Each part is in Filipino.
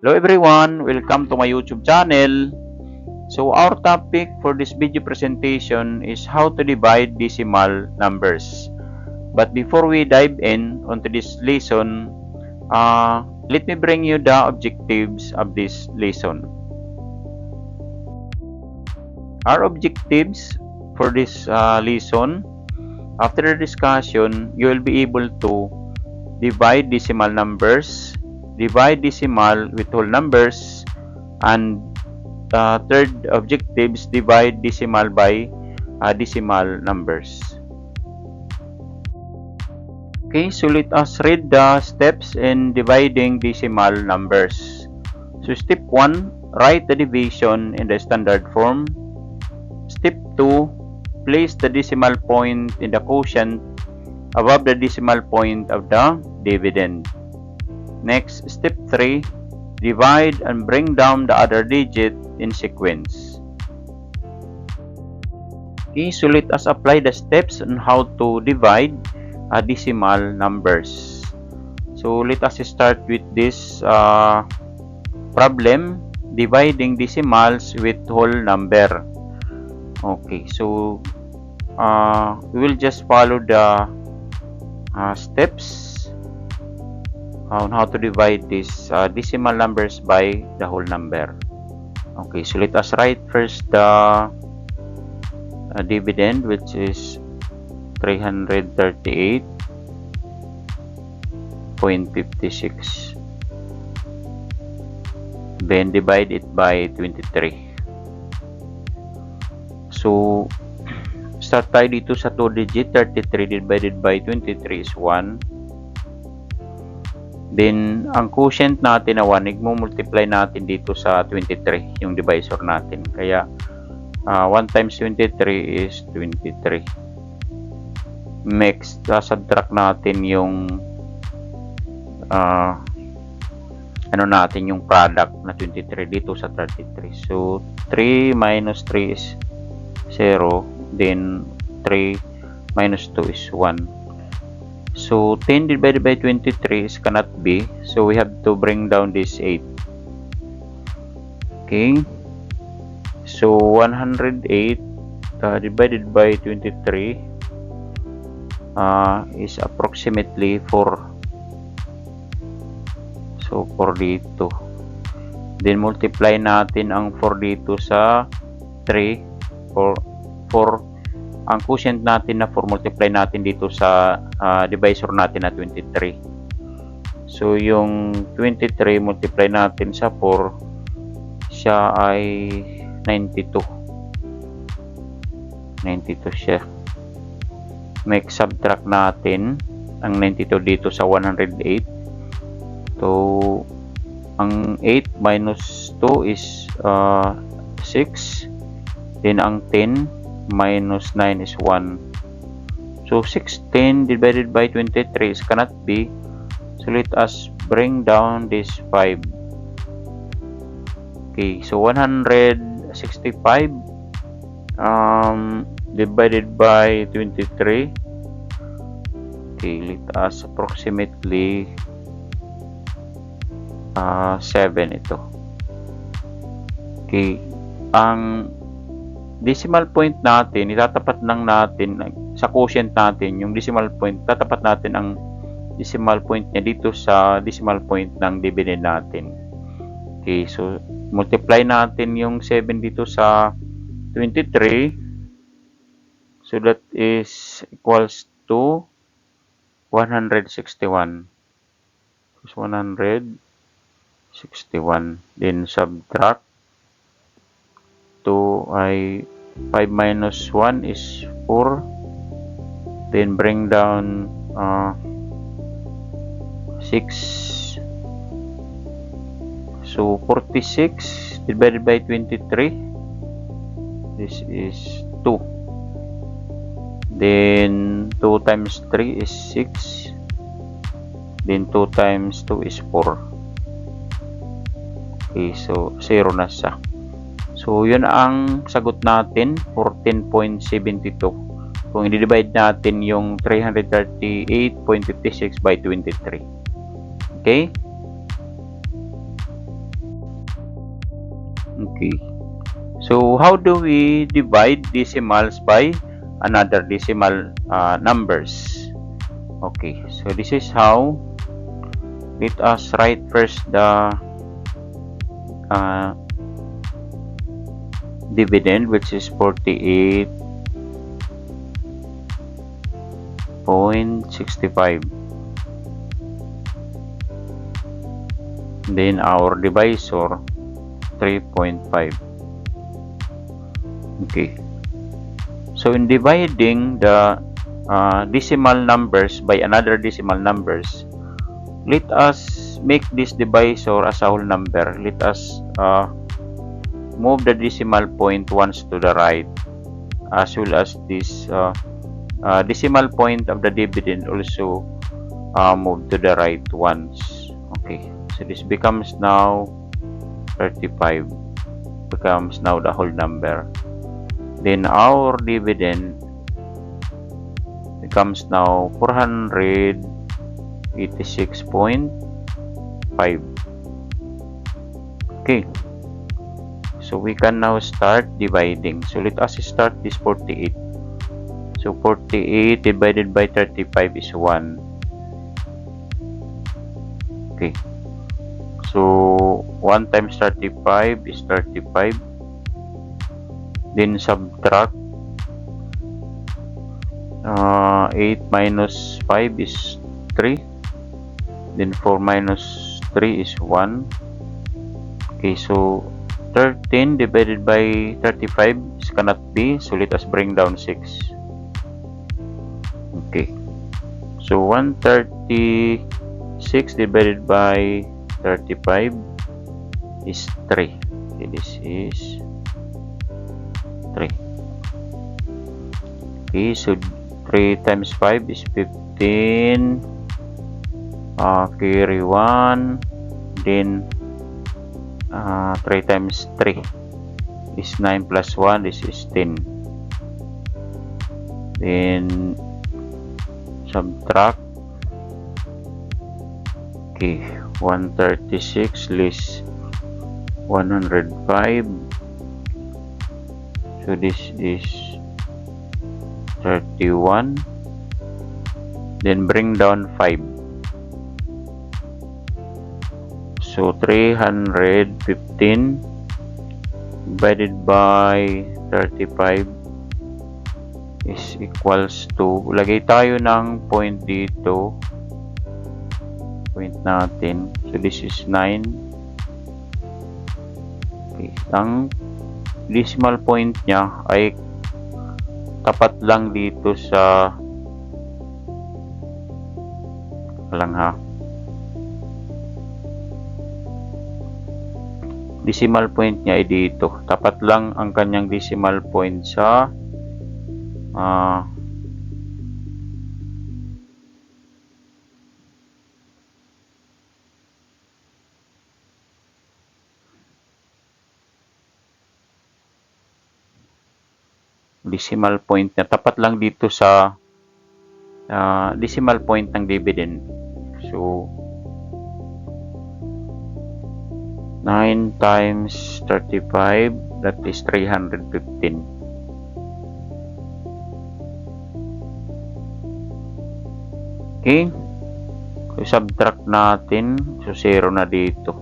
Hello everyone, welcome to my YouTube channel. So our topic for this video presentation is how to divide decimal numbers. But before we dive in onto this lesson, let me bring you the objectives of this lesson. Our objectives for this lesson, after the discussion, you will be able to divide decimal numbers, divide decimal with whole numbers, and third objectives, divide decimal by decimal numbers. Okay, so let us read the steps in dividing decimal numbers. So step 1, write the division in the standard form. Step 2, place the decimal point in the quotient above the decimal point of the dividend. Next, step 3, divide and bring down the other digit in sequence. Okay, so let us apply the steps on how to divide decimal numbers. So let us start with this problem, dividing decimals with whole number. Okay, so we will just follow the steps on how to divide these decimal numbers by the whole number. Okay, so let us write first the dividend, which is 338.56. Then divide it by 23. So start tayo dito sa 2 digit. 33 divided by 23 is 1. Then ang quotient natin na 1, igmo-multiply natin dito sa 23, yung divisor natin. Kaya 1 times 23 is 23. Next, subtract natin yung yung product na 23 dito sa 33. So 3 minus 3 is 0, then 3 minus 2 is 1. So 10 divided by 23 is cannot be, so we have to bring down this 8. Okay, so 108 divided by 23 is approximately 4. So 4 dito, then multiply natin ang 4 dito sa 3, or 4 ang quotient natin na 4, multiply natin dito sa divisor natin na 23. So yung 23 multiply natin sa 4, siya ay 92 siya. Next, subtract natin ang 92 dito sa 108. So ang 8 minus 2 is 6. Then ang 10 minus 9 is 1. So 16 divided by 23 is cannot be. So let us bring down this 5. Okay, so 165 divided by 23. Okay, let us approximately 7 ito. Okay, ang decimal point natin, itatapat lang natin sa quotient natin, yung decimal point, tatapat natin ang decimal point niya dito sa decimal point ng dividend natin. Okay, so multiply natin yung 7 dito sa 23. So that is equals to 161. So 161. Then subtract 2 ay 5 minus 1 is 4. Then bring down 6. So 46 divided by 23. This is 2. Then 2 times 3 is 6. Then 2 times 2 is 4. Okay, so 0 na siya. So yun ang sagot natin, 14.72. Kung i-divide natin yung 338.56 by 23. Okay? Okay. So how do we divide decimals by another decimal numbers? Okay, so this is how. Let us write first the uh, dividend, which is 48.65. Then our divisor 3.5. Okay. So in dividing the decimal numbers by another decimal numbers, let us make this divisor as a whole number. Let us move the decimal point once to the right, as well as this decimal point of the dividend also move to the right once. Okay, so this becomes now 35, becomes now the whole number. Then our dividend becomes now 486.5. Okay, so we can now start dividing. So let us start this 48. So 48 divided by 35 is 1. Okay, so 1 times 35 is 35. Then subtract 8 minus 5 is 3. Then 4 minus 3 is 1. Okay, so 13 divided by 35 is cannot be, so let us bring down 6. Okay, so 136 divided by 35 is 3. Okay, this is 3. Okay, so 3 times 5 is 15. Carry 1. Then 3 times 3 is 9 plus 1. This is 10. Then subtract. Okay, 136 less 105. So this is 31. Then bring down 5. So 315 divided by 35 is equals to, lagay tayo ng point dito, point natin. So this is 9. Okay, ang decimal point niya ay tapat lang dito sa decimal point niya ay dito. Tapat lang ang kanyang decimal point sa decimal point niya. Tapat lang dito sa decimal point ng dividend. So 9 times 35, that is 315. Okay, so subtract natin, so 0 na dito.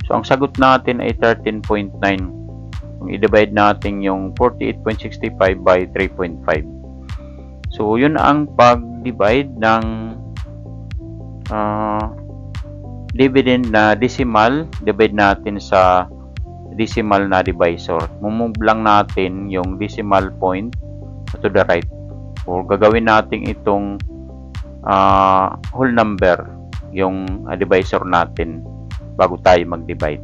So ang sagot natin ay 13.9 kung i-divide natin yung 48.65 by 3.5. So yun ang pag-divide ng dividend na decimal, divide natin sa decimal na divisor. Mumove lang natin yung decimal point to the right. O gagawin natin itong whole number, yung divisor natin bago tayo mag-divide.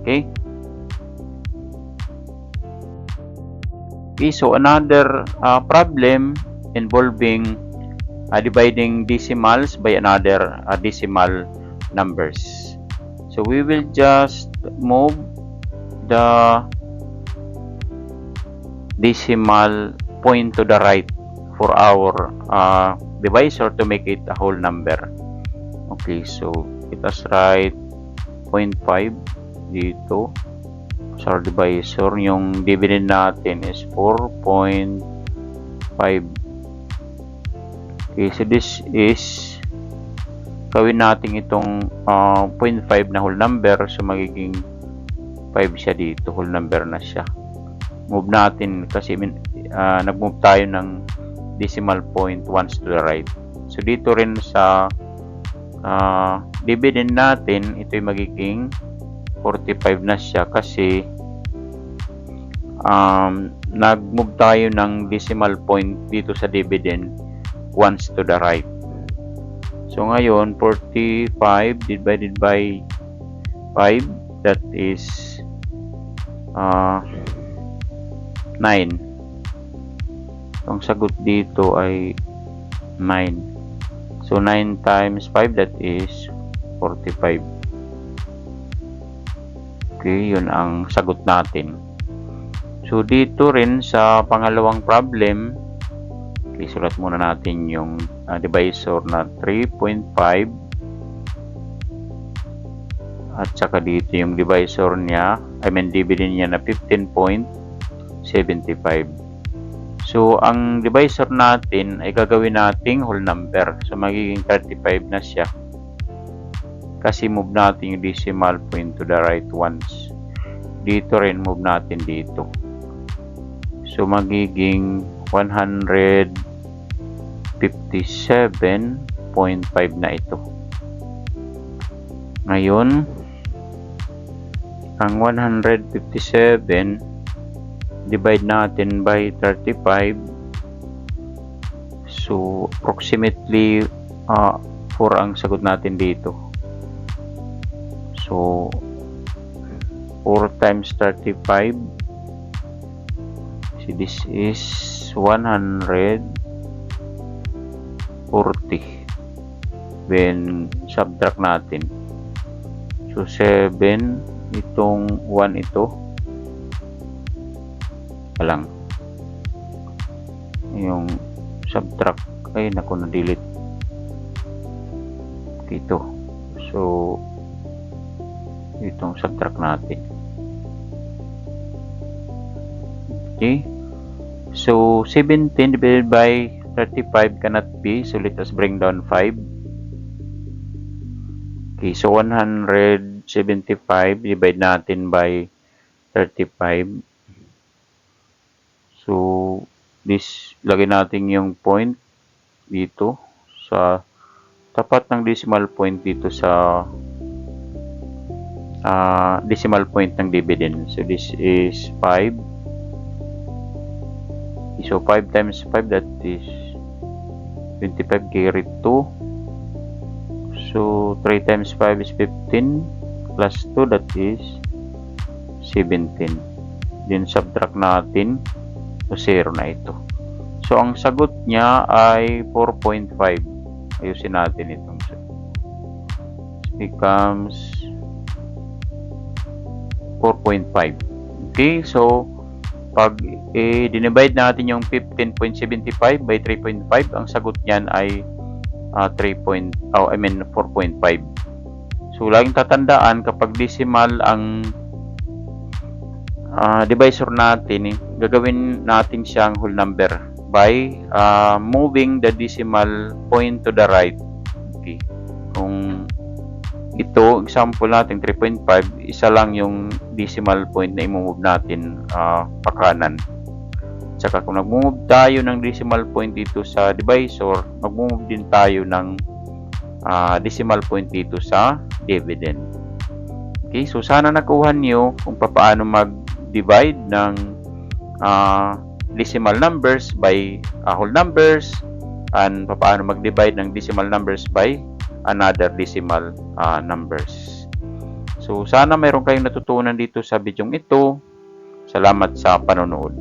Okay? Okay, so another problem involving dividing decimals by another decimal numbers. So we will just move the decimal point to the right for our divisor to make it a whole number. Okay, so let us write 0.5 dito. sa divisor, yung dividend natin is 4.5. Okay, so this is gawin natin itong 0.5 na whole number, so magiging 5 siya dito, whole number na siya. Move natin kasi nag-move tayo ng decimal point once to the right. So dito rin sa dividend natin, ito'y magiging 45 na siya kasi nag-move tayo ng decimal point dito sa dividend once to the right. So ngayon 45 divided by 5, that is 9. So ang sagot dito ay 9. So 9 times 5, that is 45. Okay, yun ang sagot natin. So dito rin sa pangalawang problem, isulat muna natin yung divisor na 3.5 at saka dito yung divisor niya, dividend niya na 15.75. So ang divisor natin ay gagawin nating whole number, so magiging 35 na siya kasi move natin yung decimal point to the right once. Dito rin move natin dito, so magiging 157.5 na ito. Ngayon, ang 157 divide natin by 35, so approximately 4 ang sagot natin dito. So 4 times 35, so this is 140. Then subtract natin, so 7, itong 1 ito lang yung subtract, ay naku, na delete dito. So itong subtract natin. Okay, so 17 divided by 35 cannot be, so let us bring down 5. Okay, so 175 divide natin by 35. So this, lagay natin yung point dito sa tapat ng decimal point dito sa decimal point ng dividend. So this is 5. So 5 times 5, that is 25, carry 2. So 3 times 5 is 15 plus 2, that is 17. Then subtract natin, so 0 na ito. So ang sagot niya ay 4.5. Ayusin natin itong sagot. It becomes 4.5. Okay, so pag dinivide natin yung 15.75 by 3.5, ang sagot niyan ay 4.5. So laging tatandaan, kapag decimal ang divisor natin, gagawin natin siyang whole number by moving the decimal point to the right. Okay. Kung ito, example natin 3.5, isa lang yung decimal point na i-move natin pakanan. Tsaka kung nag-move tayo ng decimal point dito sa divisor, mag-move din tayo ng decimal point dito sa dividend. Okay, so sana nakuha niyo kung paano mag-divide ng decimal numbers by whole numbers, and paano mag-divide ng decimal numbers by another decimal numbers. So sana mayroon kayong natutunan dito sa bidyong ito. Salamat sa panonood.